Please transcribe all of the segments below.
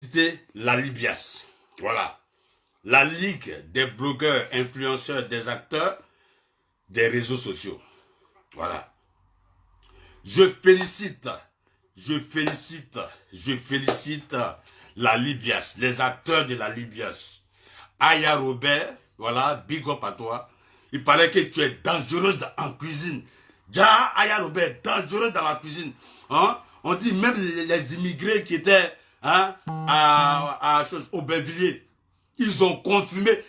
C'était la Libias. Voilà. La Ligue des blogueurs, influenceurs, des acteurs des réseaux sociaux. Voilà. Je félicite la Libias, les acteurs de la Libias. Aya Robert, voilà, big up à toi. Il paraît que tu es dangereuse en cuisine. Déjà, Aya Robert, dangereuse dans la cuisine. Hein? On dit même les immigrés qui étaient Aubervilliers, ils ont confirmé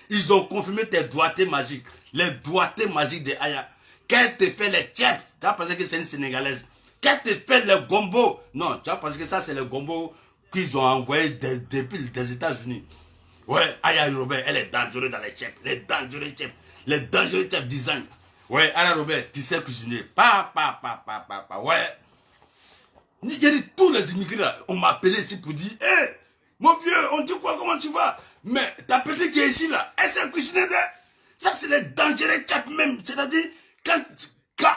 tes doigtés magiques. Les doigtés magiques de Aya. Qu'elle te fait les tchèps, tu as pensé que c'est une Sénégalaise. Qu'elle te fait les gombo. Non, tu as pensé que ça c'est le gombo qu'ils ont envoyé depuis des États-Unis. Ouais, Aya Robert, elle est dangereuse dans les chefs. Les dangereux chefs design. Ouais, Aya Robert, tu sais cuisiner. Ouais. J'ai dit, tous les immigrés là, on m'a appelé ici pour dire, hé, mon vieux, on dit quoi, comment tu vas? Mais ta petite qui est ici là, elle sait cuisiner. Ça, c'est les dangereux chefs même. C'est-à-dire, quand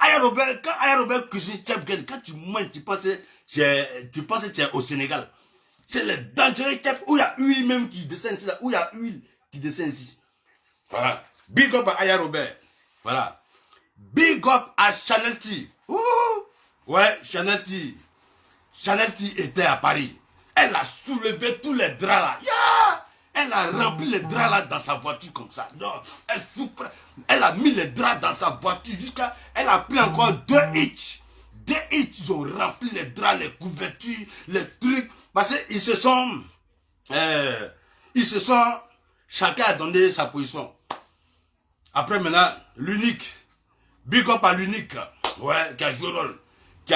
Aya Robert cuisine chef, quand tu manges, tu penses que tu es au Sénégal. C'est le dangereux chef où il y a huile même qui descend ici, là, où il y a huile qui descend ici. Voilà. Big up à Aya Robert. Voilà. Big up à Chanel T. Ouh. Ouais, Chanel T. Chanel T était à Paris. Elle a soulevé tous les draps là. Yeah! Elle a rempli les draps là dans sa voiture comme ça. Non, elle souffre. Elle a mis les draps dans sa voiture jusqu'à... Elle a pris encore 2 hitch. 2 hitch, ils ont rempli les draps, les couvertures, les trucs. Parce qu'ils se sont... Chacun a donné sa position. Après maintenant, l'unique. Big up à l'unique. Ouais, qui a joué le rôle. Qui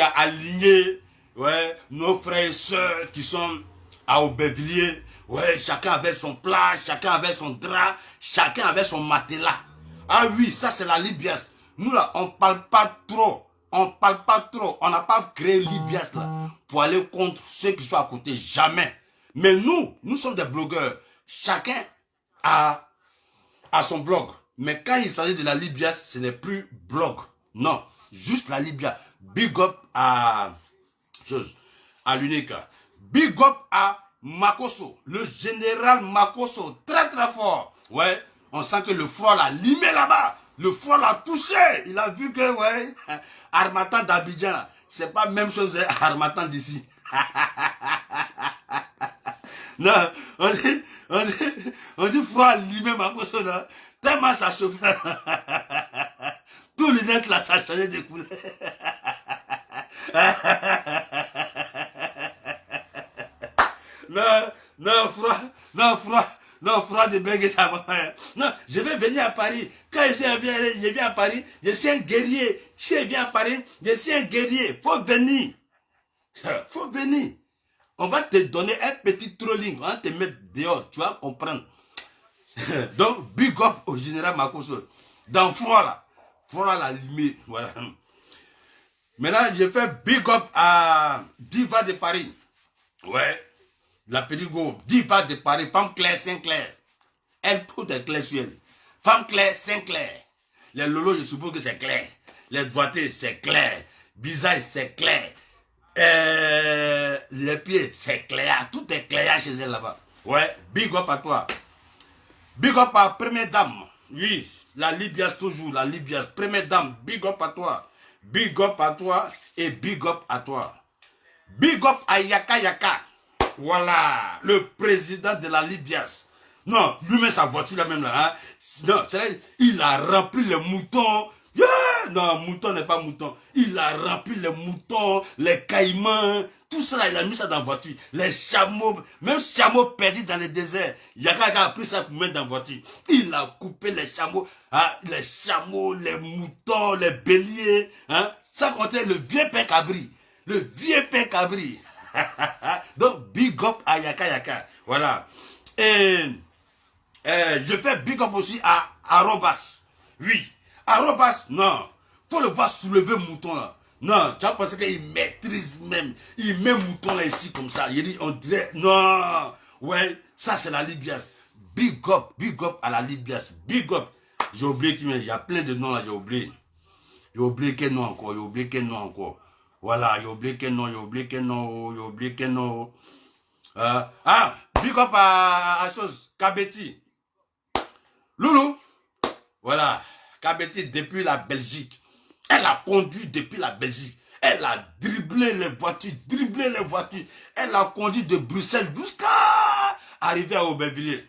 a aligné, ouais, nos frères et sœurs qui sont à Aubervilliers. Ouais, chacun avait son plat, chacun avait son drap, chacun avait son matelas. Ah oui, ça c'est la Libias. Nous là, on parle pas trop. On n'a pas créé Libias là pour aller contre ceux qui sont à côté. Jamais. Mais nous sommes des blogueurs. Chacun a son blog. Mais quand il s'agit de la Libias, ce n'est plus blog. Non, juste la Libia. Big up à l'unique. Big up à Makosso, le général Makosso, très très fort. Ouais, on sent que le froid l'a limé là-bas. Le froid l'a touché. Il a vu que, ouais, Harmattan d'Abidjan, c'est pas la même chose que Harmattan d'ici. Non, on dit froid limé Makosso là. Tellement ça chauffe. Tout le net là, ça a changé de couleur. Non, froid de Bengue, ça va. Non, je vais venir à Paris. Quand je viens à Paris, je suis un guerrier. Si je viens à Paris, je suis un guerrier. Faut venir. Faut venir. On va te donner un petit trolling. On va te mettre dehors. Tu vas comprendre. Donc, big up au général Makosso. Dans froid là. Froid la limite. Voilà. Maintenant, je fais big up à Diva de Paris. Ouais. La petite go. Diva de Paris. Femme Claire Sinclair. Elle, tout est clair sur elle. Femme Claire Sinclair. Les lolos, je suppose que c'est clair. Les doigtés, c'est clair. Visage, c'est clair. Les pieds, c'est clair. Tout est clair chez elle là-bas. Ouais. Big up à toi. Big up à Première Dame. Oui. La Libias toujours. La Libias. Première Dame. Big up à toi. Big up à toi et big up à toi. Big up à Yaka Yaka. Voilà, le président de la Libias. Non, lui-même sa voiture là-même là. Hein. Non, il a rempli les moutons. Yeah! Non, mouton n'est pas mouton. Il a rempli les moutons, les caïmans, tout ça là, il a mis ça dans la voiture. Les chameaux, même chameaux perdus dans le désert. Yaka a pris ça pour mettre dans la voiture. Il a coupé les chameaux, les moutons, les béliers. Hein. Ça comptait le vieux père Cabri. Le vieux père Cabri. Donc, big up à Yaka Yaka. Voilà. Et je fais big up aussi à Arobas. Oui. Arobas, non. Faut le voir soulever mouton là. Non, tu as pensé qu'il maîtrise même. Il met mouton là ici comme ça. Il dit, on dirait, non. Ouais, ça c'est la Libias. Big up à la Libias. Big up. J'ai oublié qu'il y a plein de noms là, j'ai oublié. J'ai oublié quel nom encore, Voilà, j'ai oublié quel nom, Big up à chose, Kabeti. Loulou, voilà, Kabeti depuis la Belgique. Elle a conduit depuis la Belgique. Elle a dribblé les voitures, Elle a conduit de Bruxelles jusqu'à arriver à Aubervilliers.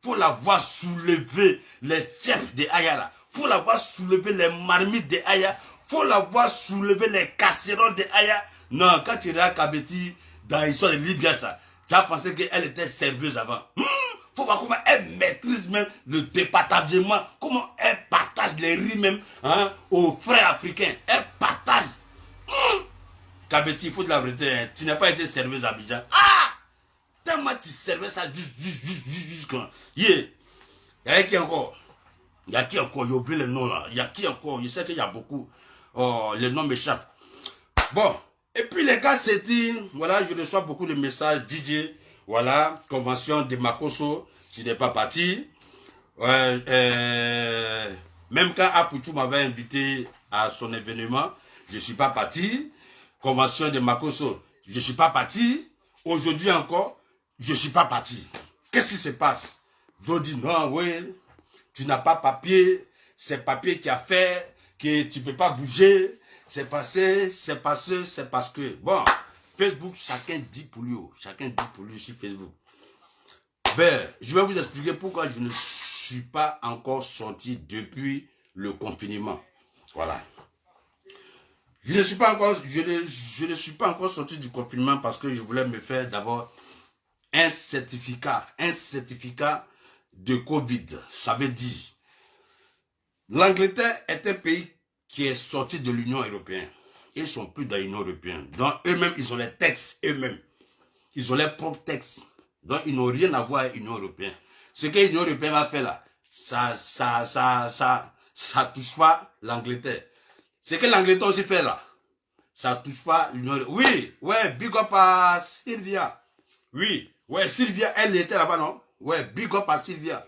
Faut la voir soulever les chefs de Aya. Faut la voir soulever les marmites de Aya. Faut la voir soulever les casseroles de Aya. Non, quand tu regardes Kabeti dans l'histoire de Libya, ça, tu as pensé qu'elle était serveuse avant. Faut voir comment elle maîtrise même le départagement, comment elle partage les riz même aux frères africains. Elle partage. Kabeti, il faut de la vérité. Hein. Tu n'as pas été serveuse à Abidjan. Tellement tu servais ça juste quand. Yeah. Il y a qui encore? J'ai oublié le nom là. Il y a qui encore? Je sais qu'il y a beaucoup. Oh, le nom m'échappe. Bon. Et puis les gars, c'est dit, voilà, je reçois beaucoup de messages. DJ, voilà, convention de Makosso, tu n'es pas parti. Même quand Apuchou m'avait invité à son événement, je ne suis pas parti. Convention de Makosso, je ne suis pas parti. Aujourd'hui encore, je ne suis pas parti. Qu'est-ce qui se passe? D'autres disent, non, oui, tu n'as pas papier. C'est papier qui a fait que tu ne peux pas bouger. C'est passé, c'est parce que. Bon, Facebook, chacun dit pour lui. Chacun dit pour lui sur Facebook. Ben, je vais vous expliquer pourquoi je ne suis pas encore sorti depuis le confinement. Voilà. Je ne suis pas encore sorti du confinement parce que je voulais me faire d'abord un certificat de Covid. Ça veut dire, l'Angleterre est un pays qui est sorti de l'Union européenne. Ils ne sont plus dans l'Union européenne. Donc eux-mêmes, ils ont les textes eux-mêmes. Ils ont leurs propres textes. Donc ils n'ont rien à voir avec l'Union européenne. Ce que l'Union européenne va faire là, ça touche pas l'Angleterre. Ce que l'Angleterre aussi fait là, ça touche pas l'Union européenne. Oui, ouais, big up à Sylvia. Oui, ouais, Sylvia, elle était là-bas, non? Ouais, big up à Sylvia.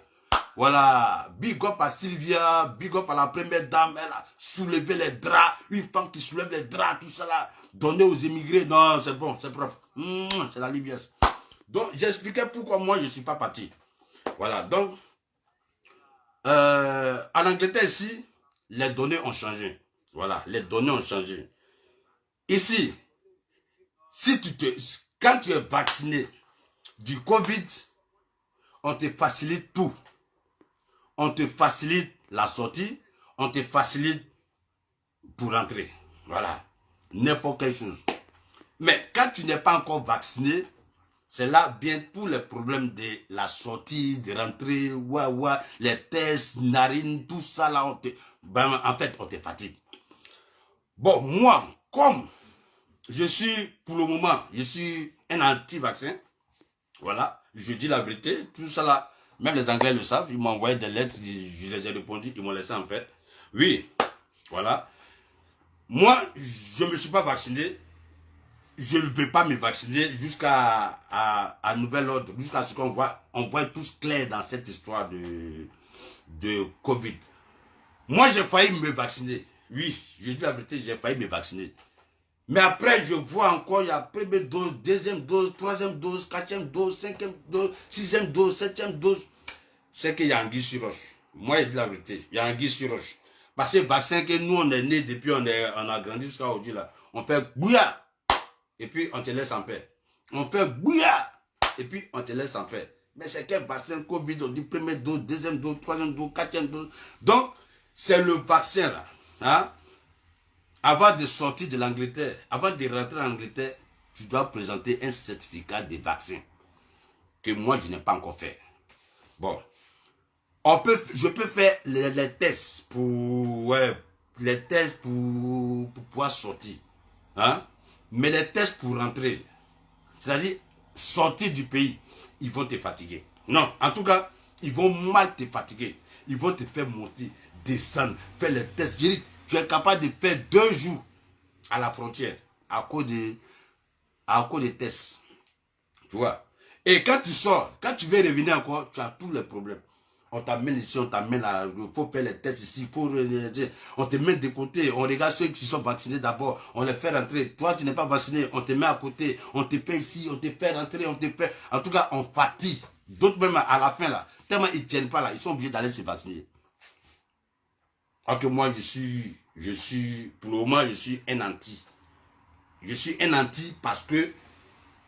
Voilà, big up à Sylvia, big up à la première dame, elle a soulevé les draps, une femme qui soulève les draps, tout ça là, donner aux immigrés, non, c'est bon, c'est propre, c'est la libiesse. Donc, j'expliquais pourquoi moi je ne suis pas parti. Voilà, donc, en Angleterre ici, les données ont changé. Voilà, les données ont changé. Ici, quand tu es vacciné du Covid, on te facilite tout. On te facilite la sortie, on te facilite pour rentrer. Voilà. N'importe quelle chose. Mais quand tu n'es pas encore vacciné, c'est là bien tous les problèmes de la sortie, de rentrer, les tests, narines, tout ça là, en fait, on te fatigue. Bon, moi, comme je suis, pour le moment, je suis un anti-vaccin, voilà, je dis la vérité, tout ça là, même les Anglais le savent, ils m'ont envoyé des lettres, je les ai répondu, ils m'ont laissé en fait. Oui, voilà. Moi, je ne me suis pas vacciné. Je ne vais pas me vacciner jusqu'à nouvel ordre, jusqu'à ce qu'on voit tous clair dans cette histoire de Covid. Moi, j'ai failli me vacciner. Oui, je dis la vérité, j'ai failli me vacciner. Mais après, je vois encore, il y a première dose, deuxième dose, troisième dose, quatrième dose, cinquième dose, sixième dose, septième dose. C'est qu'il y a anguille sur roche. Moi, je dis la vérité, il y a anguille sur roche. Parce que le vaccin que nous, on est né depuis, on a grandi jusqu'à aujourd'hui, là. On fait bouillard. Et puis, on te laisse en paix. On fait bouillard. Et puis, on te laisse en paix. Mais c'est quel vaccin Covid, on dit première dose, deuxième dose, troisième dose, quatrième dose. Donc, c'est le vaccin, là. Hein? Avant de sortir de l'Angleterre, avant de rentrer en Angleterre, tu dois présenter un certificat de vaccin que moi, je n'ai pas encore fait. Bon. Je peux faire les tests pour pouvoir sortir. Hein? Mais les tests pour rentrer, c'est-à-dire sortir du pays, ils vont te fatiguer. Non, en tout cas, ils vont mal te fatiguer. Ils vont te faire monter, descendre, faire les tests. Je dis, tu es capable de faire 2 jours à la frontière à cause des tests. Tu vois? Et quand tu sors, quand tu veux revenir encore, tu as tous les problèmes. On t'amène ici, on t'amène là, il faut faire les tests ici, on te met de côté, on regarde ceux qui sont vaccinés d'abord, on les fait rentrer. Toi, tu n'es pas vacciné, on te met à côté, on te fait ici, on te fait rentrer, on te fait... En tout cas, on fatigue. D'autres même à la fin là, tellement ils ne tiennent pas là, ils sont obligés d'aller se vacciner. Alors que moi, je suis, pour le moment, je suis un anti. Je suis un anti parce que,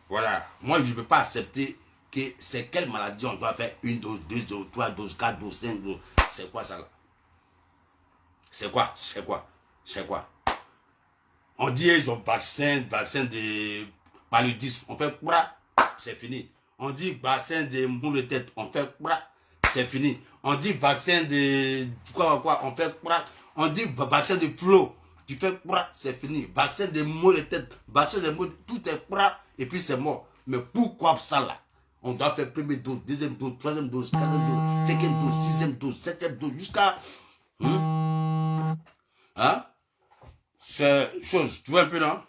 voilà, moi, je ne peux pas accepter que c'est quelle maladie on doit faire 1 dose, 2 doses, 3 doses, 4 doses, 5 doses. C'est quoi ça là? C'est quoi? C'est quoi? C'est quoi? On dit ils ont vaccin de paludisme. On fait quoi? C'est fini. On dit vaccin de maux de tête. On fait quoi? C'est fini. On dit vaccin de quoi? On fait quoi? On dit vaccin de flot. Tu fais quoi? C'est fini. Vaccin de maux de tête. Vaccin de maux de... Tout est quoi? Et puis c'est mort. Mais pourquoi ça là? On doit faire première dose, deuxième dose, troisième dose, quatrième dose, cinquième dose, sixième dose, septième dose, jusqu'à... Hein? C'est chose, tu vois un peu, non?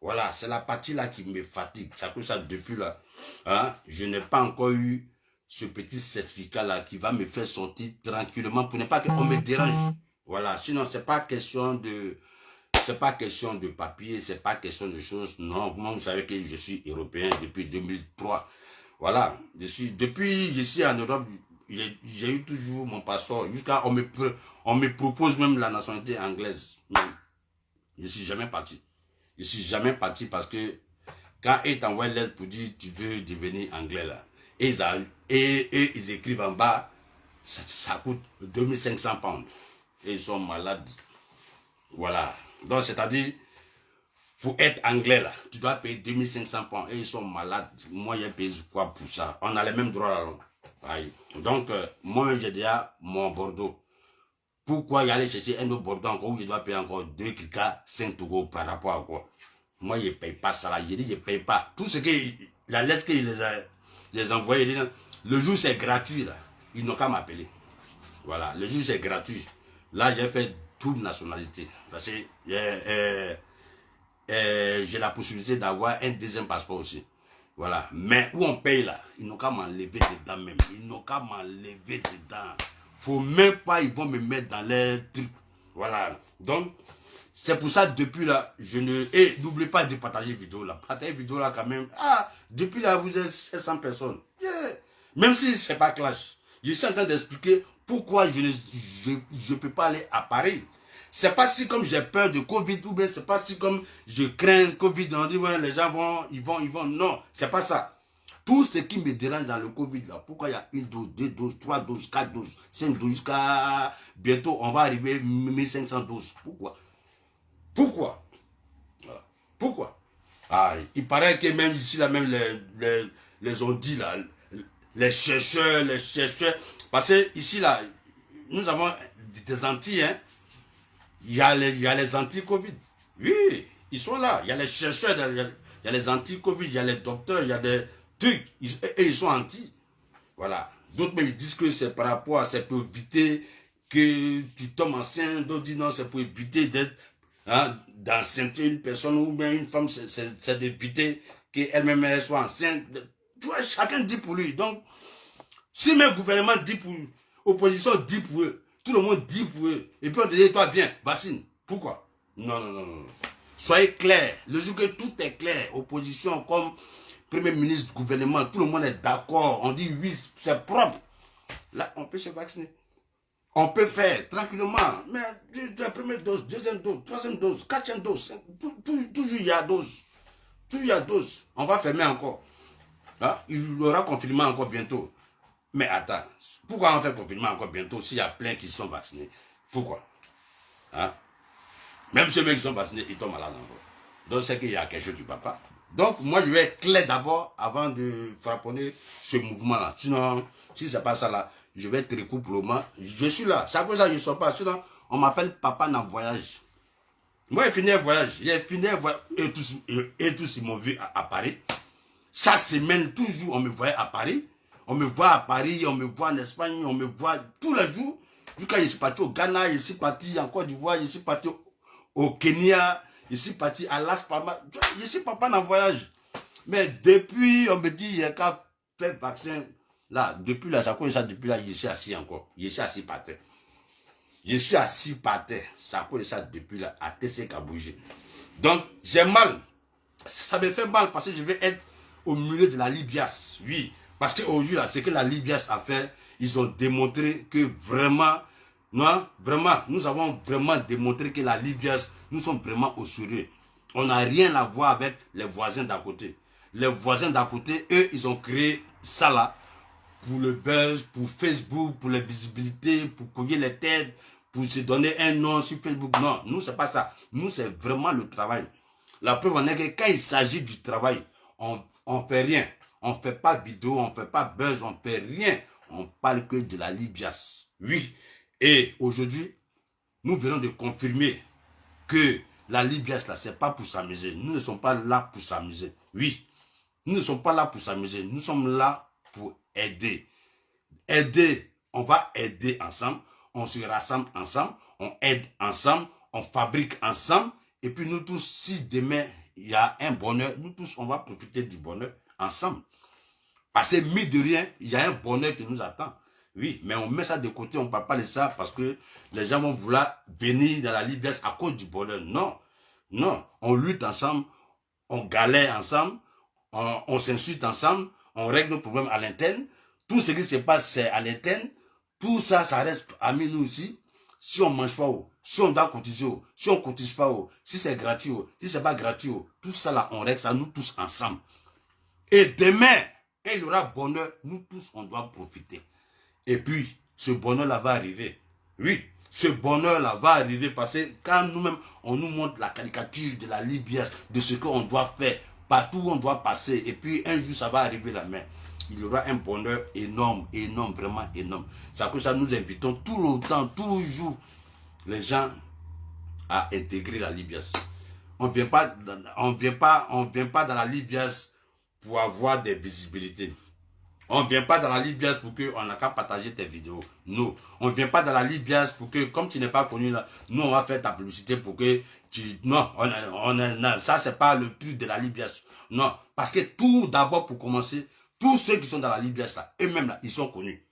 Voilà, c'est la partie là qui me fatigue. C'est que ça, depuis là, hein, je n'ai pas encore eu ce petit certificat là qui va me faire sortir tranquillement pour ne pas qu'on me dérange. Voilà, sinon c'est pas question de... C'est pas question de papier, c'est pas question de choses. Non, moi, vous savez que je suis européen depuis 2003. Voilà, depuis je suis en Europe, j'ai eu toujours mon passeport. Jusqu'à on me propose même la nationalité anglaise. Mais je ne suis jamais parti. Je ne suis jamais parti parce que quand ils t'envoient l'aide pour dire tu veux devenir anglais là, et ils écrivent en bas, ça coûte 2500 pounds. Et ils sont malades. Voilà. Donc c'est-à-dire, pour être anglais là, tu dois payer 2500 pounds et ils sont malades. Moi, j'ai payé quoi pour ça? On a les mêmes droits là. Donc, moi, j'ai déjà mon Bordeaux. Pourquoi y aller chercher un autre Bordeaux encore où je dois payer encore 2 kika 5 euros par rapport à quoi? Moi, je ne paye pas ça là. Je dis, je ne paye pas. Tout ce que la lettre qu'il les a envoyés, le jour c'est gratuit là. Ils n'ont qu'à m'appeler. Voilà, le jour c'est gratuit. Là, j'ai fait toute nationalité. Parce que j'ai la possibilité d'avoir un deuxième passeport aussi. Voilà. Mais où on paye là, ils n'ont qu'à m'enlever dedans même. Ils n'ont qu'à m'enlever dedans. Faut même pas, ils vont me mettre dans les trucs. Voilà. Donc, c'est pour ça, depuis là, je ne... Et n'oubliez pas de partager vidéo là. Partager vidéo là quand même. Ah, depuis là, vous êtes 700 personnes. Yeah. Même si c'est pas clash. Je suis en train d'expliquer pourquoi je ne peux pas aller à Paris. C'est pas si comme j'ai peur de Covid ou bien c'est pas si comme je crains Covid. On dit ouais, les gens vont, ils vont. Non, c'est pas ça. Tout ce qui me dérange dans le Covid là, pourquoi il y a 1 dose, 2 doses, 3 doses, 4 doses, 5 doses, jusqu'à bientôt on va arriver à 1500 doses. Pourquoi? Pourquoi? Voilà. Pourquoi? Ah, il paraît que même ici là, même les ont dit là, les chercheurs, parce que ici là, nous avons des Antilles, hein. Il y a les anti-Covid. Oui, ils sont là. Il y a les chercheurs, il y a les anti-Covid, il y a les docteurs, il y a des trucs. Et ils sont anti. Voilà. D'autres même disent que c'est par rapport à ça pour éviter que tu tombes enceinte. D'autres disent non, c'est pour éviter d'être d'enceinte une personne ou bien une femme. C'est d'éviter qu'elle-même soit enceinte. Tu vois, chacun dit pour lui. Donc, si même le gouvernement dit pour l'opposition dit pour eux, tout le monde dit pour eux. Et puis on te dit, toi, viens, vaccine. Pourquoi? Non, non, non, non. Soyez clairs. Le jour que tout est clair, opposition comme Premier ministre, gouvernement, tout le monde est d'accord. On dit oui, c'est propre. Là, on peut se vacciner. On peut faire tranquillement. Mais la première dose, deuxième dose, troisième dose, quatrième dose, toujours il y a dose. Toujours il y a dose. On va fermer encore. Là, il y aura confinement encore bientôt. Mais attends, pourquoi on fait confinement encore bientôt s'il y a plein qui sont vaccinés? Pourquoi? Hein? Même ceux qui sont vaccinés, ils tombent malades encore. Donc c'est qu'il y a quelque chose qui ne va pas. Donc moi je vais être clair d'abord avant de frapponner ce mouvement-là. Sinon, si ce n'est pas ça là, je vais être recours pour le moment. Je suis là. C'est à cause de ça que je ne sors pas. Sinon, on m'appelle papa dans le voyage. Moi j'ai fini un voyage. J'ai fini un voyage. Et tous ils m'ont vu à Paris. Chaque semaine, toujours, on me voyait à Paris. On me voit à Paris, on me voit en Espagne, on me voit tous les jours. Jusqu'à je suis parti au Ghana, je suis parti en Côte d'Ivoire, je suis parti au Kenya, je suis parti à Las Palmas. Je suis papa dans le voyage. Mais depuis, on me dit, il n'y a qu'à faire vaccin. Là, depuis là, ça cause ça, depuis là, je suis assis encore. Je suis assis par terre. Je suis assis par terre. Ça cause ça depuis là, à TC qui a bougé. Donc, j'ai mal. Ça me fait mal parce que je vais être au milieu de la Libias. Oui. Parce qu'aujourd'hui, là, ce que la Libias a fait, ils ont démontré que vraiment, non, vraiment, nous avons vraiment démontré que la Libias, nous sommes vraiment au sérieux. On n'a rien à voir avec les voisins d'à côté. Les voisins d'à côté, eux, ils ont créé ça là pour le buzz, pour Facebook, pour la visibilité, pour couiller les têtes, pour se donner un nom sur Facebook. Non, nous, c'est pas ça. Nous, c'est vraiment le travail. La preuve en est que quand il s'agit du travail, on fait rien. On fait pas vidéo, on fait pas buzz, on fait rien. On parle que de la Libias. Oui. Et aujourd'hui, nous venons de confirmer que la Libias, là, c'est pas pour s'amuser. Nous ne sommes pas là pour s'amuser. Oui. Nous ne sommes pas là pour s'amuser. Nous sommes là pour aider. Aider, on va aider ensemble. On se rassemble ensemble. On aide ensemble. On fabrique ensemble. Et puis nous tous, si demain, il y a un bonheur, nous tous, on va profiter du bonheur ensemble. Parce que, mis de rien, il y a un bonheur qui nous attend. Oui, mais on met ça de côté, on ne parle pas de ça parce que les gens vont vouloir venir dans la Libias à cause du bonheur. Non, non, on lutte ensemble, on galère ensemble, on s'insulte ensemble, on règle nos problèmes à l'interne. Tout ce qui se passe, c'est à l'interne. Tout ça, ça reste à nous aussi. Si on ne mange pas, si on doit cotiser, si on ne cotise pas, si c'est gratuit, si ce n'est pas gratuit, tout ça là, on règle ça, nous tous ensemble. Et demain, quand il y aura bonheur, nous tous, on doit profiter. Et puis, ce bonheur-là va arriver. Oui, ce bonheur-là va arriver parce que quand nous-mêmes, on nous montre la caricature de la Libias, de ce qu'on doit faire, partout où on doit passer, et puis un jour, ça va arriver la main. Il y aura un bonheur énorme, énorme, vraiment énorme. C'est pour ça que nous invitons tout le temps, toujours, les gens à intégrer la Libias. On ne vient pas dans la Libias pour avoir des visibilités. On ne vient pas dans la Libias pour qu'on n'a qu'à partager tes vidéos. Non. On ne vient pas dans la Libias pour que, comme tu n'es pas connu là, nous on va faire ta publicité pour que tu... Non, ça c'est pas le truc de la Libias. Non, parce que tout d'abord pour commencer, tous ceux qui sont dans la Libias là, eux-mêmes là, ils sont connus.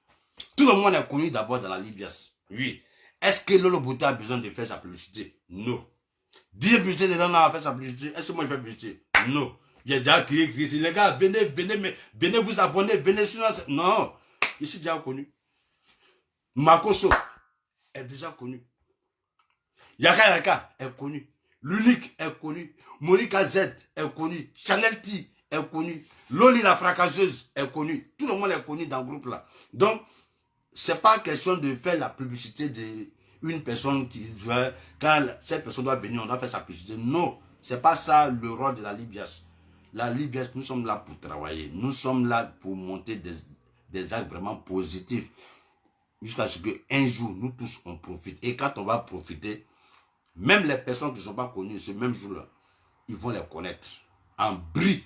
Tout le monde est connu d'abord dans la Libias. Oui. Est-ce que Lolo Bouta a besoin de faire sa publicité? Non. Dire publicité de Lolo a fait sa publicité. Est-ce que moi je fais publicité? Non. Il y a déjà crié. Les gars, venez vous abonner, venez sur... Non. Je suis déjà connu. Makoso est déjà connu. Yaka Yaka est connu. L'unique est connu. Monica Z est connu. Chanel T est connu. Loli la fracasseuse est connue. Tout le monde est connu dans le groupe là. Donc, c'est pas question de faire la publicité d'une personne qui doit... Quand cette personne doit venir, on doit faire sa publicité. Non, c'est pas ça le rôle de la Libias. La Libias, nous sommes là pour travailler. Nous sommes là pour monter des actes vraiment positifs. Jusqu'à ce qu'un jour, nous tous, on profite. Et quand on va profiter, même les personnes qui ne sont pas connues, ce même jour-là, ils vont les connaître. En bris,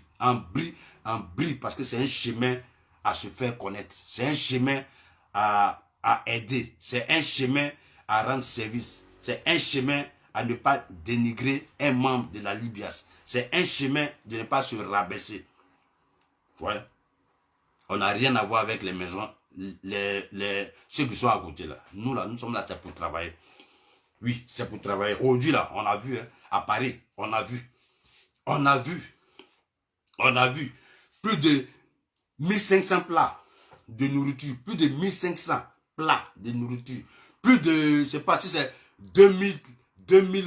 parce que c'est un chemin à se faire connaître. C'est un chemin à aider. C'est un chemin à rendre service. C'est un chemin à ne pas dénigrer un membre de la Libias. C'est un chemin de ne pas se rabaisser. Ouais. On n'a rien à voir avec les maisons, ceux qui sont à côté là. Nous là, nous sommes là, c'est pour travailler. Oui, c'est pour travailler. Aujourd'hui là, on a vu, hein, à Paris, on a vu plus de 1500 plats de nourriture, plus de 1500 plats de nourriture, plus de, je sais pas si c'est 2000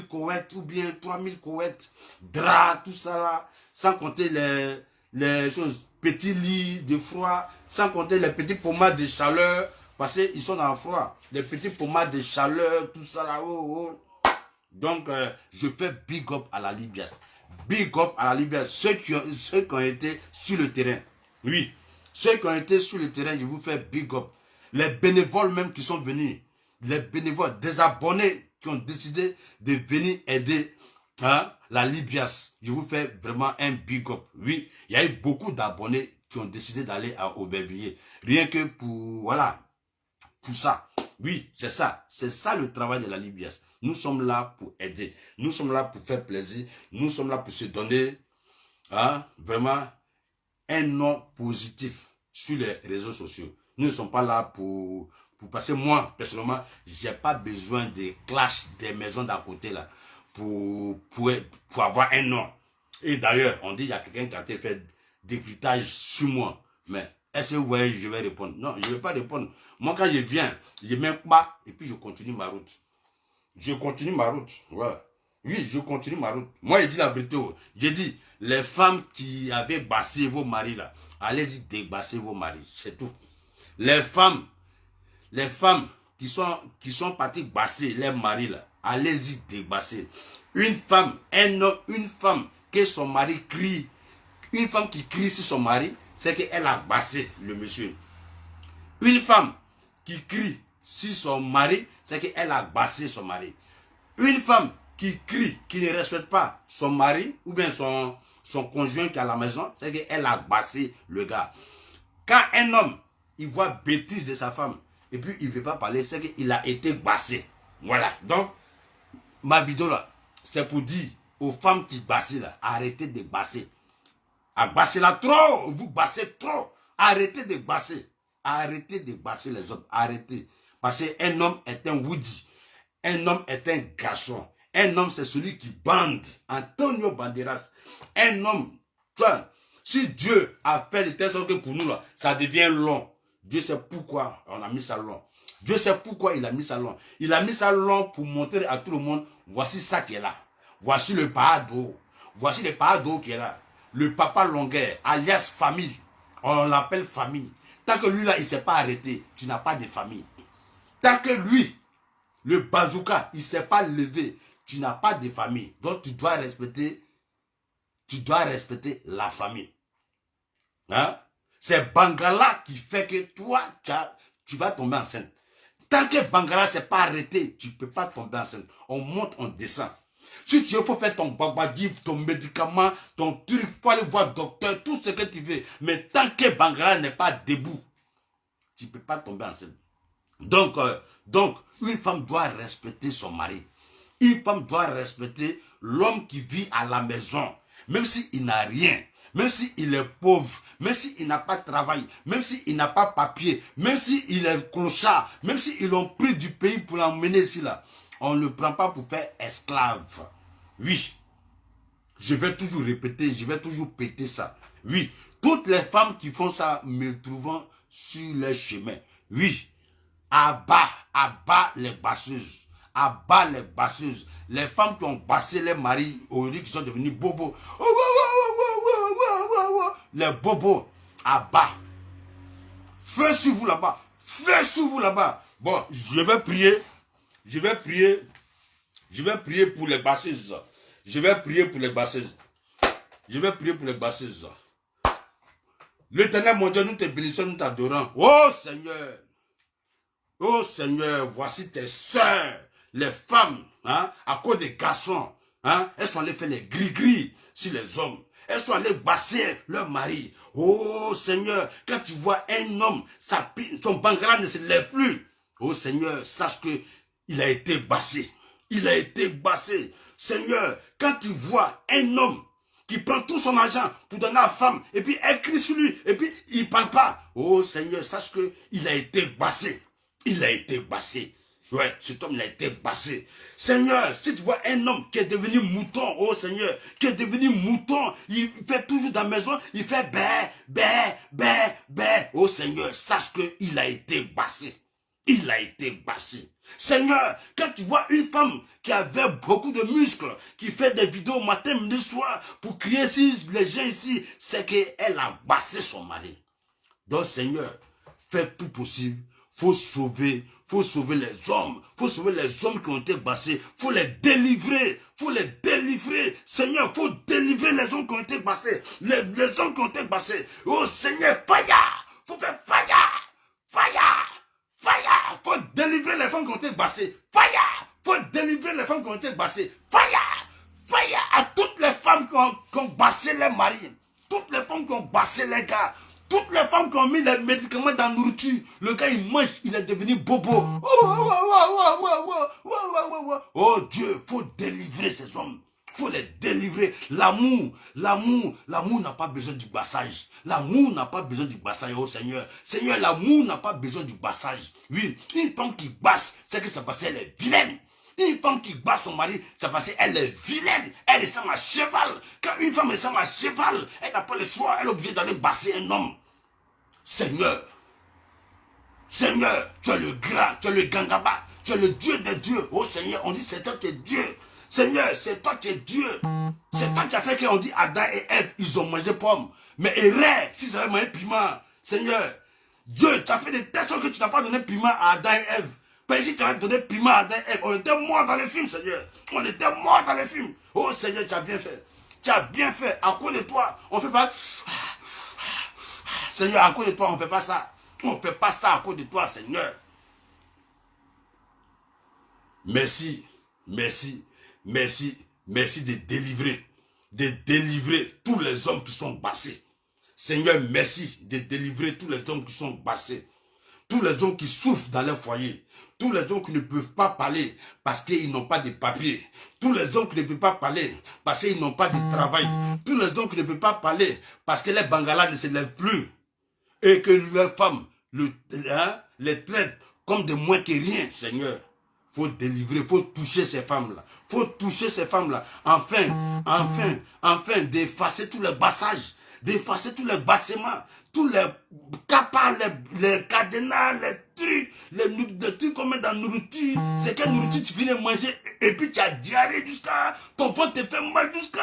couettes ou bien 3000 couettes, draps, tout ça là, sans compter les choses, petits lits de froid, sans compter les petits pommades de chaleur, parce qu'ils sont dans le froid, les petits pommades de chaleur, tout ça là, oh, oh. Donc, je fais big up à la Libias. Big up à la Libias, ceux qui ont été sur le terrain. Oui, ceux qui ont été sur le terrain, je vous fais big up. Les bénévoles même qui sont venus, les bénévoles, des abonnés qui ont décidé de venir aider, hein, la Libias. Je vous fais vraiment un big up. Oui, il y a eu beaucoup d'abonnés qui ont décidé d'aller à Aubervilliers. Rien que pour, voilà, pour ça. Oui, c'est ça. C'est ça le travail de la Libias. Nous sommes là pour aider. Nous sommes là pour faire plaisir. Nous sommes là pour se donner, hein, vraiment un nom positif sur les réseaux sociaux. Nous ne sommes pas là pour parce que moi, personnellement, j'ai pas besoin des clashs des maisons d'à côté là pour avoir un nom. Et d'ailleurs, on dit qu'il y a quelqu'un qui a été fait décryptage sur moi. Mais est-ce que vous voyez, je vais répondre? Non, je ne vais pas répondre. Moi, quand je viens, je mets pas et puis je continue ma route. Je continue ma route. Ouais. Oui, je continue ma route. Moi, je dis la vérité. J'ai dit, les femmes qui avaient bassé vos maris là, allez-y débasser vos maris. C'est tout. Les femmes qui sont parties basser les maris là, allez-y débasser. Une femme, un homme, une femme que son mari crie, une femme qui crie sur son mari, c'est qu'elle a bassé le monsieur. Une femme qui crie sur son mari, c'est qu'elle a bassé son mari. Une femme qui crie, qui ne respecte pas son mari ou bien son conjoint qui est à la maison, c'est qu'elle a bassé le gars. Quand un homme, il voit bêtise de sa femme, et puis il ne veut pas parler, c'est qu'il a été bassé. Voilà. Donc, ma vidéo là, c'est pour dire aux femmes qui bassent là, arrêtez de basser. Ah, bassez là trop, vous bassez trop. Arrêtez de basser. Arrêtez de basser les hommes. Arrêtez. Parce qu'un homme est un Woody. Un homme est un garçon. Un homme, c'est celui qui bande. Antonio Banderas. Un homme, tu vois, si Dieu a fait de telle sorte que pour nous, là, ça devient long. Dieu sait pourquoi on a mis ça long. Dieu sait pourquoi il a mis ça long. Il a mis ça long pour montrer à tout le monde, voici ça qui est là. Voici le parado. Voici le parado qui est là. Le papa Longueur, alias famille. On l'appelle famille. Tant que lui là, il ne s'est pas arrêté, tu n'as pas de famille. Tant que lui, le bazooka, il ne s'est pas levé, tu n'as pas de famille. Donc tu dois respecter la famille. Hein? C'est Bangala qui fait que toi, tu vas tomber enceinte. Tant que Bangala ne s'est pas arrêté, tu ne peux pas tomber enceinte. On monte, on descend. Si tu veux, il faut faire ton babadi, ton médicament, ton truc, il faut aller voir le docteur, tout ce que tu veux. Mais tant que Bangala n'est pas debout, tu ne peux pas tomber enceinte. Donc, une femme doit respecter son mari. Une femme doit respecter l'homme qui vit à la maison. Même s'il n'a rien, même s'il est pauvre, même s'il n'a pas de travail, même s'il n'a pas de papier, même s'il est clochard, même s'ils l'ont pris du pays pour l'emmener ici là. On ne le prend pas pour faire esclave. Oui, je vais toujours répéter, je vais toujours péter ça. Oui, toutes les femmes qui font ça me trouvent sur leur chemin. Oui, abat les basseuses. Abat les basseuses. Les femmes qui ont bassé les maris aujourd'hui qui sont devenus bobos. Les bobos, abat. Feu sur vous là-bas. Feu sur vous là-bas. Bon, je vais prier pour les basseuses. Je vais prier pour les basseuses. L'Éternel, mon Dieu, nous te bénissons, nous t'adorons. Oh Seigneur, voici tes sœurs, les femmes, hein, à cause des garçons, hein, elles sont allées faire les gris-gris sur les hommes. Elles sont allées basser leur mari. Oh Seigneur, quand tu vois un homme, son bangala ne se lève plus. Oh Seigneur, sache que il a été bassé. Il a été bassé. Seigneur, quand tu vois un homme qui prend tout son argent pour donner à la femme, et puis elle crie sur lui, et puis il ne parle pas. Oh Seigneur, sache qu'il a été bassé. Il a été bassé. Ouais, cet homme il a été bassé. Seigneur, si tu vois un homme qui est devenu mouton, oh Seigneur, qui est devenu mouton, il fait toujours dans la maison, il fait bé. Oh Seigneur, sache qu'il a été bassé. Il a été bassé. Seigneur, quand tu vois une femme qui avait beaucoup de muscles, qui fait des vidéos matin, midi, soir, pour crier si les gens ici, c'est qu'elle a bassé son mari. Donc Seigneur, fais tout possible. Faut sauver les hommes. Faut sauver les hommes qui ont été bassés. Faut les délivrer. Seigneur, faut délivrer les hommes qui ont été bassés. Les hommes qui ont été bassés. Oh Seigneur, fire. Faut faire fire. Faut délivrer les femmes qui ont été bassées. Fire. Faut délivrer les femmes qui ont été bassées. Fire à toutes les femmes qui ont bassé les maris. Toutes les femmes qui ont bassé les gars. Toutes les femmes qui ont mis les médicaments dans la nourriture, le gars il mange, il est devenu bobo. Oh Dieu, faut délivrer ces hommes. Il faut les délivrer. L'amour n'a pas besoin du bassage. L'amour n'a pas besoin du bassage, oh Seigneur. Seigneur, l'amour n'a pas besoin du bassage. Oui, une femme qui basse, c'est que ça passe, elle est vilaine. Une femme qui bat son mari, c'est parce qu'elle est vilaine. Elle ressemble à cheval. Quand une femme ressemble à cheval, elle n'a pas le choix. Elle est obligée d'aller basser un homme. Seigneur, Seigneur, tu es le grand, tu es le gangaba, tu es le Dieu des dieux. Oh Seigneur, on dit c'est toi qui es Dieu. Seigneur, c'est toi qui es Dieu. C'est toi qui as fait qu'on dit Adam et Ève, ils ont mangé pomme. Mais erreur, s'ils avaient mangé piment, Seigneur, Dieu, tu as fait des telles choses que tu n'as pas donné piment à Adam et Ève. Mais si tu avais donné piment à Adam et Ève, on était morts dans les films, Seigneur. On était morts dans les films. Oh Seigneur, tu as bien fait. Tu as bien fait. À cause de toi, on ne fait pas... Seigneur, à cause de toi, on ne fait pas ça. On ne fait pas ça à cause de toi, Seigneur. Merci, merci, merci, merci de délivrer tous les hommes qui sont bassés. Seigneur, merci de délivrer tous les hommes qui sont bassés. Tous les hommes qui souffrent dans leur foyer. Tous les hommes qui ne peuvent pas parler parce qu'ils n'ont pas de papier. Tous les hommes qui ne peuvent pas parler parce qu'ils n'ont pas de travail. Tous les hommes qui ne peuvent pas parler parce que les bangalas ne se lèvent plus. Et que leurs femmes les traitent comme des moins que rien, Seigneur. Il faut délivrer, il faut toucher ces femmes-là. Il faut toucher ces femmes-là. Enfin, d'effacer tous les bassages, d'effacer tous les bassements, tous les capas, les cadenas, les trucs qu'on met dans la nourriture. C'est quelle nourriture tu finis de manger et puis tu as diarrhée jusqu'à... Ton ventre te fait mal jusqu'à...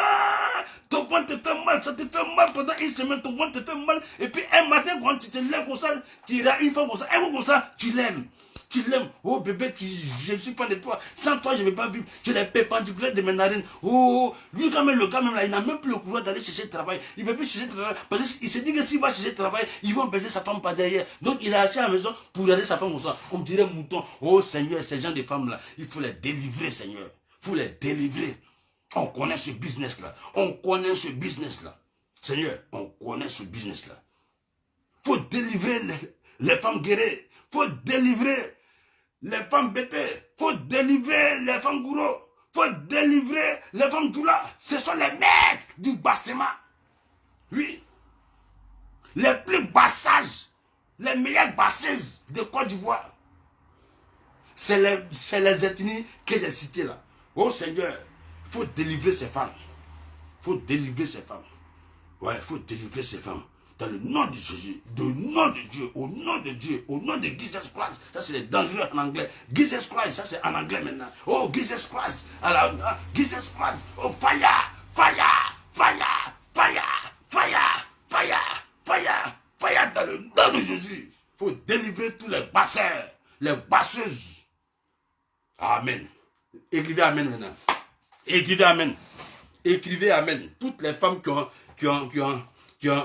Ton ventre te fait mal, ça te fait mal pendant une semaine, ton ventre te fait mal. Et puis un matin, quand tu te lèves comme ça, tu iras une fois comme ça, un coup comme ça, tu l'aimes. Tu l'aimes. Oh bébé, je suis fan de toi. Sans toi, je ne vais pas vivre. Tu les perpendiculaires de mes narines. Oh, lui quand même, le gars même là, il n'a même plus le courage d'aller chercher le travail. Il ne peut plus chercher le travail. Parce qu'il se dit que s'il va chercher le travail, ils vont baiser sa femme par derrière. Donc il est assis à la maison pour regarder sa femme comme ça. On dirait mouton. Oh Seigneur, ces gens de femmes-là, il faut les délivrer, Seigneur. Il faut les délivrer. On connaît ce business-là. On connaît ce business-là. Seigneur, on connaît ce business-là. Il faut délivrer les femmes guerrées. Il faut délivrer les femmes bêtées. Il faut délivrer les femmes gourous. Il faut délivrer les femmes doula. Ce sont les maîtres du bassement. Oui. Les plus bassages, les meilleures basseuses de Côte d'Ivoire. C'est les ethnies que j'ai citées là. Oh Seigneur, il faut délivrer ces femmes. Il faut délivrer ces femmes. Ouais, il faut délivrer ces femmes. Dans le nom de Jésus, au nom de Dieu, au nom de Dieu, au nom de Jesus Christ. Ça c'est dangereux en anglais. Jesus Christ, ça c'est en anglais maintenant. Oh, Jesus Christ. Alors, Jesus Christ. Oh, fire, fire, fire, fire, fire, fire, fire, fire dans le nom de Jésus. Il faut délivrer tous les basseurs, les basseuses. Amen. Écrivez Amen maintenant. Écrivez Amen. Écrivez Amen. Toutes les femmes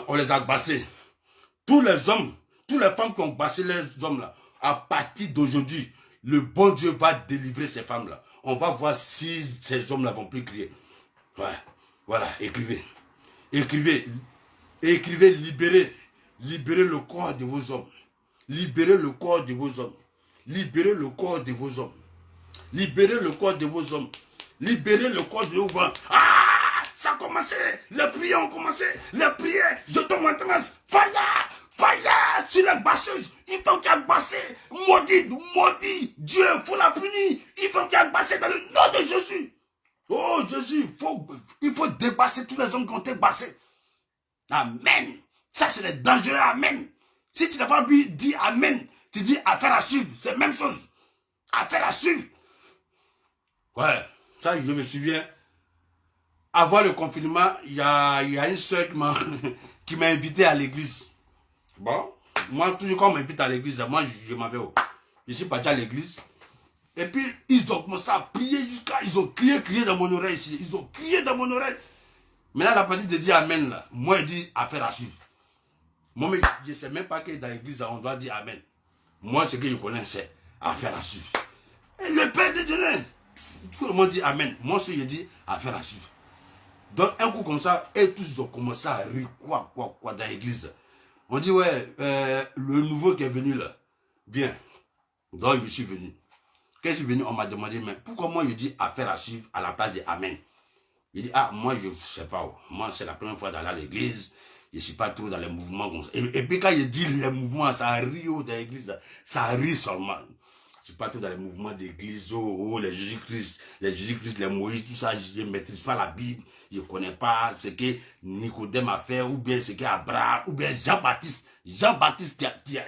on les a bassés. Tous les hommes, toutes les femmes qui ont bassé les hommes là, à partir d'aujourd'hui, le bon Dieu va délivrer ces femmes là. On va voir si ces hommes là vont plus crier. Ouais, voilà, écrivez. Écrivez, écrivez, libérez. Libérez le corps de vos hommes. Libérez le corps de vos hommes. Libérez le corps de vos hommes. Libérez le corps de vos hommes. Libérez le corps de vos hommes. Ah! Ça a commencé, les prières ont commencé, les prières, je tombe en transe, fire, fire sur les basseuses, il faut qu'il y ait bassé, maudit, Dieu, il faut la punir, il faut qu'il y ait bassé dans le nom de Jésus. Oh Jésus, il faut débasser tous les hommes qui ont été bassés. Amen. Ça c'est le dangereux, amen. Si tu n'as pas pu dire amen, tu dis affaire à suivre, c'est la même chose. Affaire à suivre. Ouais, ça je me souviens. Avant le confinement, il y a une soeur qui m'a invité à l'église. Bon, moi, toujours quand on m'invite à l'église, moi, je m'en vais. Je suis parti à l'église. Et puis, ils ont commencé à prier jusqu'à... Ils ont crié dans mon oreille ici. Ils ont crié dans mon oreille. Maintenant, la partie de dire Amen, là, moi, je dis affaire à suivre. Moi, je ne sais même pas que dans l'église, on doit dire Amen. Moi, ce que je connais, c'est affaire à suivre. Et le Père de Dieu, tout le monde dit Amen. Moi, ce que je dis affaire à suivre. Donc, un coup comme ça, et tous ils ont commencé à rire, quoi, dans l'église. On dit, ouais, le nouveau qui est venu là, viens. Donc, je suis venu. Quand je suis venu, on m'a demandé, mais pourquoi moi je dis affaire à suivre à la place de Amen? Il dit, ah, moi, je ne sais pas. Moi, c'est la première fois d'aller à l'église. Je ne suis pas trop dans les mouvements comme ça. Et puis, quand il dit les mouvements, ça rit dans l'église. Ça rit seulement. Je ne suis pas trop dans les mouvements d'église. Oh, les Jésus-Christ, les Moïse, tout ça. Je ne maîtrise pas la Bible. Je ne connais pas ce que Nicodème a fait, ou bien ce qu'Abraham, ou bien Jean-Baptiste. Jean-Baptiste qui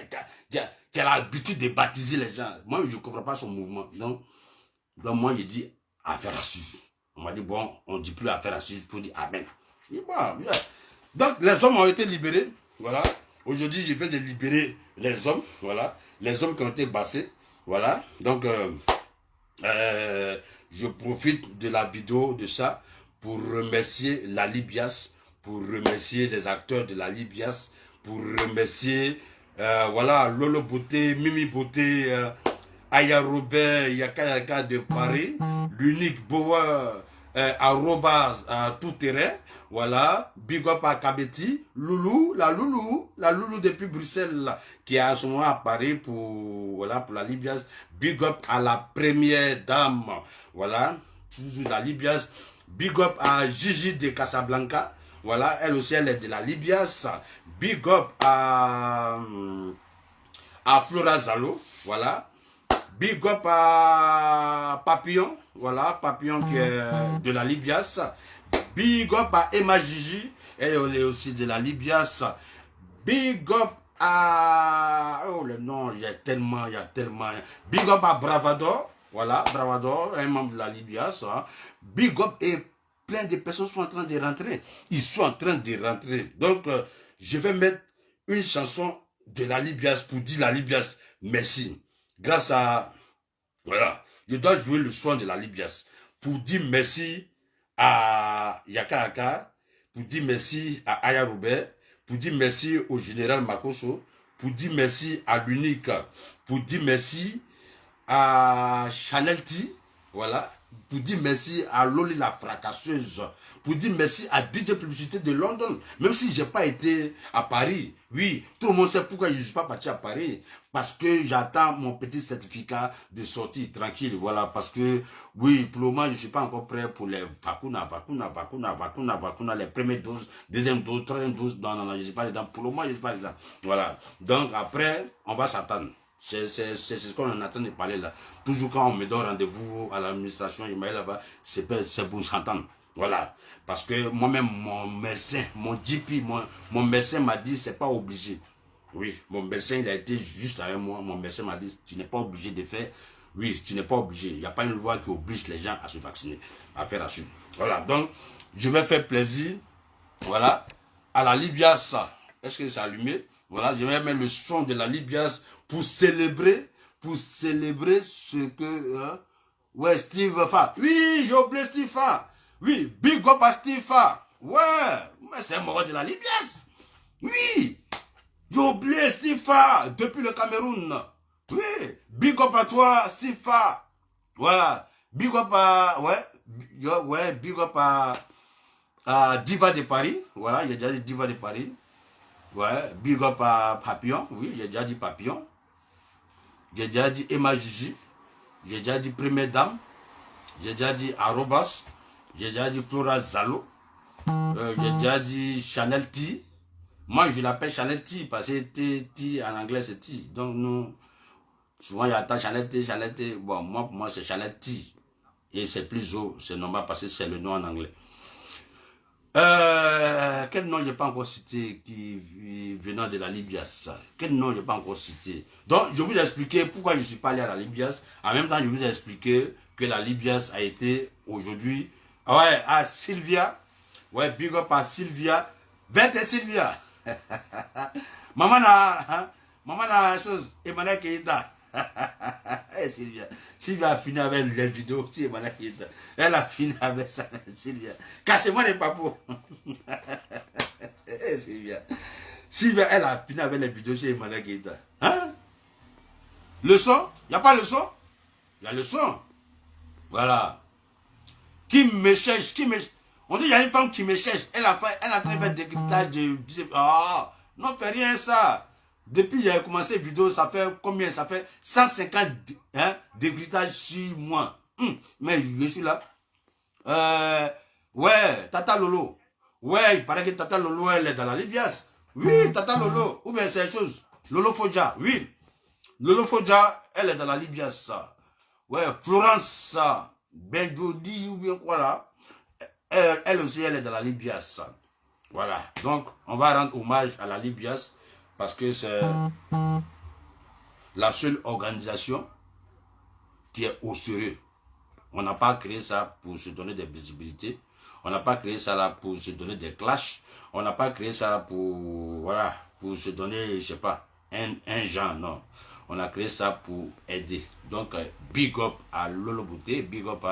a l'habitude de baptiser les gens. Moi, je ne comprends pas son mouvement. Donc moi, je dis, affaire à suivre. On m'a dit, bon, on ne dit plus affaire à suivre, il faut dire Amen. Et bon, yeah. Donc, les hommes ont été libérés. Voilà. Aujourd'hui, je viens de libérer les hommes. Voilà. Les hommes qui ont été bassés. Voilà. Donc, je profite de la vidéo de ça pour remercier la Libias, pour remercier les acteurs de la Libias, pour remercier, voilà, Lolo Beauté, Mimi Beauté, Aya Robert, Yaka Yaka de Paris, l'unique Boa, arrobas, tout terrain, voilà, big up à Kabeti, Loulou, la Loulou depuis Bruxelles, là, qui est à ce moment à Paris pour, voilà, pour la Libias, big up à la première dame, voilà, toujours la Libias, big up à Gigi de Casablanca, voilà, elle aussi, elle est de la Libias, big up à Flora Zalo, voilà, big up à Papillon, voilà, Papillon qui est de la Libias. Big up à Emma Gigi, elle est aussi de la Libias. Big up à... Oh, le nom, il y a tellement. Big up à Bravador, voilà, Bravador, un membre de la Libias. Hein. Big up et plein de personnes sont en train de rentrer. Ils sont en train de rentrer. Donc, je vais mettre une chanson de la Libias pour dire la Libias merci. Grâce à... Voilà, je dois jouer le son de la Libias pour dire merci à Yaka Yaka, pour dire merci à Aya Robert, pour dire merci au général Makoso, pour dire merci à l'unique, pour dire merci à Chanel T, voilà, pour dire merci à Loli la fracasseuse, pour dire merci à DJ Publicité de London, même si je n'ai pas été à Paris. Oui, tout le monde sait pourquoi je ne suis pas parti à Paris, parce que j'attends mon petit certificat de sortie tranquille, voilà, parce que, oui, pour le moment, je ne suis pas encore prêt pour les vacuna, les premières doses, deuxième dose, troisième dose, non, je ne suis pas dedans, pour le moment, je ne suis pas dedans, voilà. Donc, après, on va s'attendre. C'est ce qu'on est en train de parler là. Toujours quand on me donne rendez-vous à l'administration, il m'a dit là-bas, c'est pour s'entendre. Voilà. Parce que moi-même, mon médecin, mon GP, mon médecin m'a dit, c'est pas obligé. Oui, mon médecin, il a été juste avec moi. Mon médecin m'a dit, tu n'es pas obligé de faire. Oui, tu n'es pas obligé. Il n'y a pas une loi qui oblige les gens à se vacciner, à faire la suite. Voilà. Donc, je vais faire plaisir. Voilà. À la Libias, est-ce que c'est allumé? Voilà, je vais mettre le son de la Libias pour célébrer ce que... ouais, Steve Fa. Oui, j'ai oublié Steve Fa. Oui, big up à Steve Fa. Ouais, mais c'est un mort de la Libias. Oui, j'ai oublié Steve Fa depuis le Cameroun. Oui, big up à toi, Steve Fa. Voilà, big up à... Ouais, big up à Diva de Paris. Voilà, il y a déjà dit Diva de Paris. Ouais, big up à Papillon, oui, j'ai déjà dit Papillon. J'ai déjà dit Emma Gigi. J'ai déjà dit Première Dame. J'ai déjà dit Arobas. J'ai déjà dit Flora Zalo. J'ai déjà dit Chanel T. Moi, je l'appelle Chanel T parce que T en anglais c'est T. Donc, nous, souvent, il y a Chanel T. Bon, moi, pour moi, c'est Chanel T. Et c'est plus haut, c'est normal parce que c'est le nom en anglais. Quel nom je n'ai pas encore cité qui venant de la Libias? Quel nom je n'ai pas encore cité? Donc, je vous ai expliqué pourquoi je ne suis pas allé à la Libias. En même temps, je vous ai expliqué que la Libias a été aujourd'hui... Ouais, à Sylvia. Ouais, big up à Sylvia. Vete Sylvia. Maman a chose. Emmanuel Keita. Hey, Sylvia a fini avec les vidéos. Elle a fini avec ça, Sylvia. Cachez-moi les papos. Hey, Sylvia, elle a fini avec les vidéos chez Emmanuel Keita. Hein? Le son? Il n'y a pas le son? Il y a le son. Voilà. Qui me cherche? On dit qu'il y a une femme qui me cherche. Elle a fait un décryptage de... Ah, non, fais rien ça. Depuis que j'ai commencé la vidéo, ça fait combien? Ça fait 150 décryptages sur moi. Mais je suis là. Ouais, Tata Lolo. Ouais, il paraît que Tata Lolo, elle est dans la Libias. Oui, Tata Lolo. Ou bien c'est quelque chose. Lolo Fodja, oui. Lolo Fodja, elle est dans la Libias, ça. Ouais, Florence, ça. Benjodi, ou bien quoi là. Elle aussi, elle est dans la Libias, ça. Voilà. Donc, on va rendre hommage à la Libias parce que c'est la seule organisation qui est au sérieux. On n'a pas créé ça pour se donner des visibilités. On n'a pas créé ça là pour se donner des clashs. On n'a pas créé ça pour, voilà, pour se donner, je sais pas, un genre, non. On a créé ça pour aider. Donc, big up à Lolo Beauté, big up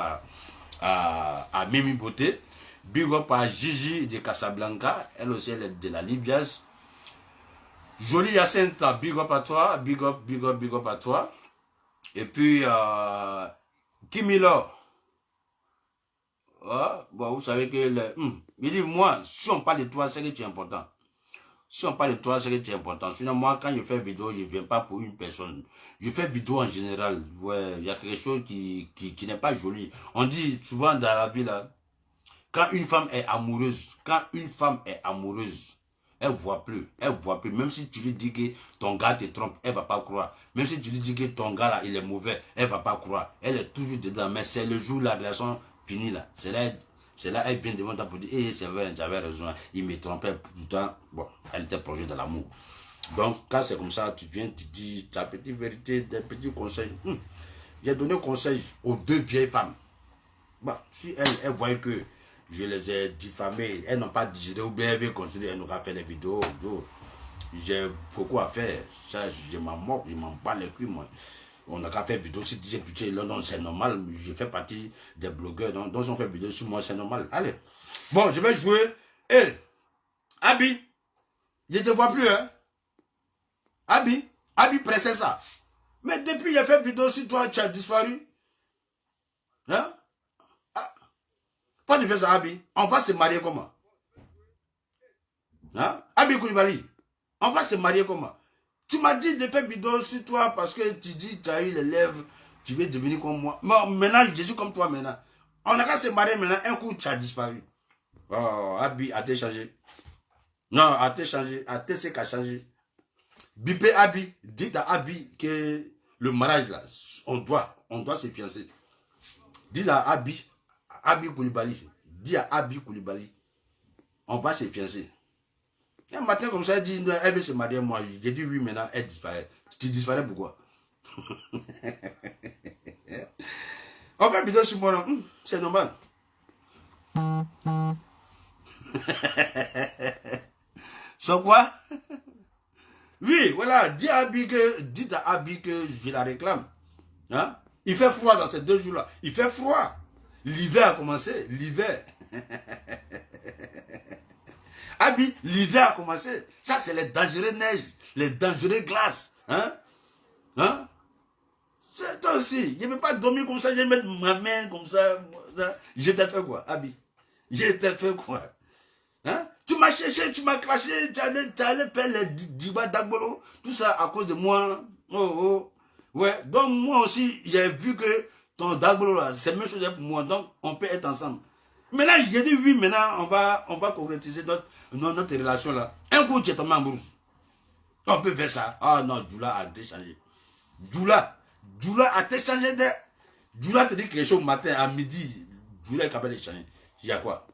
à Mimi Beauté, big up à Gigi de Casablanca, elle aussi elle est de la Libias. Jolie Jacinta, big up à toi, big up, big up, big up à toi. Et puis, Kimilo. Bon, vous savez que il dit, moi, si on parle de toi, c'est que tu es important. Si on parle de toi, c'est que tu es important. Sinon, moi, quand je fais vidéo, je ne viens pas pour une personne. Je fais vidéo en général. Ouais, il y a quelque chose qui n'est pas joli. On dit souvent dans la vie, là, quand une femme est amoureuse, elle voit plus. Même si tu lui dis que ton gars te trompe, elle va pas croire. Même si tu lui dis que ton gars là, il est mauvais, elle va pas croire. Elle est toujours dedans. Mais c'est le jour où la relation finit là. C'est là elle vient devant toi pour dire, c'est vrai, j'avais raison. Il me trompait tout le temps. Bon, elle était plongée dans l'amour. Donc, quand c'est comme ça, tu viens, tu dis ta petite vérité, des petits conseils. J'ai donné conseil aux deux vieilles femmes. Bon, si elle voit que je les ai diffamés, elles n'ont pas digéré, ou bien elles veulent continuer, elles n'auront fait des vidéos. J'ai beaucoup à faire. Ça, je m'en moque, je m'en bats les couilles, moi. On n'a qu'à faire vidéo. Si tu disais, putain, non, c'est normal. Je fais partie des blogueurs. Donc, on fait vidéo sur moi, c'est normal. Allez. Bon, je vais jouer. Hé, Abi, je ne te vois plus, hein. Abi, pressez ça. Mais depuis que j'ai fait vidéo sur toi, tu as disparu. Hein? Pourquoi tu fais ça, Abi? On va se marier comment? Hein? Abi Koulibaly, on va se marier comment? Tu m'as dit de faire vidéo sur toi parce que tu dis tu as eu les lèvres, tu veux devenir comme moi. Mais maintenant, je suis comme toi maintenant. On n'a qu'à se marier maintenant, un coup tu as disparu. Oh, Abi, a-t-elle changé? Non, a-t-elle changé? A-t-elle ce qu'a changé? Bipé Abi, dites à Abi que le mariage là, on doit se fiancer. Dis à Abi Koulibaly, dis à Abi Koulibaly, on va se fiancer. Un matin comme ça, elle dit, elle veut se marier, moi. J'ai dit oui, maintenant, elle disparaît. Tu disparais pourquoi? On fait vidéo sur moi, c'est normal. Sans quoi? Oui, voilà, dites à Abi que je la réclame. Hein? Il fait froid dans ces 2 jours-là. Il fait froid. L'hiver a commencé. L'hiver. Abi, l'hiver a commencé. Ça, c'est les dangereuses neiges, les dangereuses glaces. Hein? Hein? C'est toi aussi. Je ne vais pas dormir comme ça, je vais mettre ma main comme ça. Je t'ai fait quoi, Abi? Je t'ai fait quoi? Hein? Tu m'as cherché, tu m'as craché, tu allais faire les Diba Dagbolo, tout ça à cause de moi. Oh. Ouais, donc moi aussi, j'ai vu que ton Dagbolo là, c'est la même chose pour moi, donc on peut être ensemble. Maintenant, j'ai dit oui, maintenant, on va concrétiser notre relation là. Un coup, tu es tombé en brousse. On peut faire ça. Ah non, Djoula a déchangé. Djoula a déchangé. Djoula te dit quelque chose matin, à midi. Djoula est capable de changer. Il y a quoi?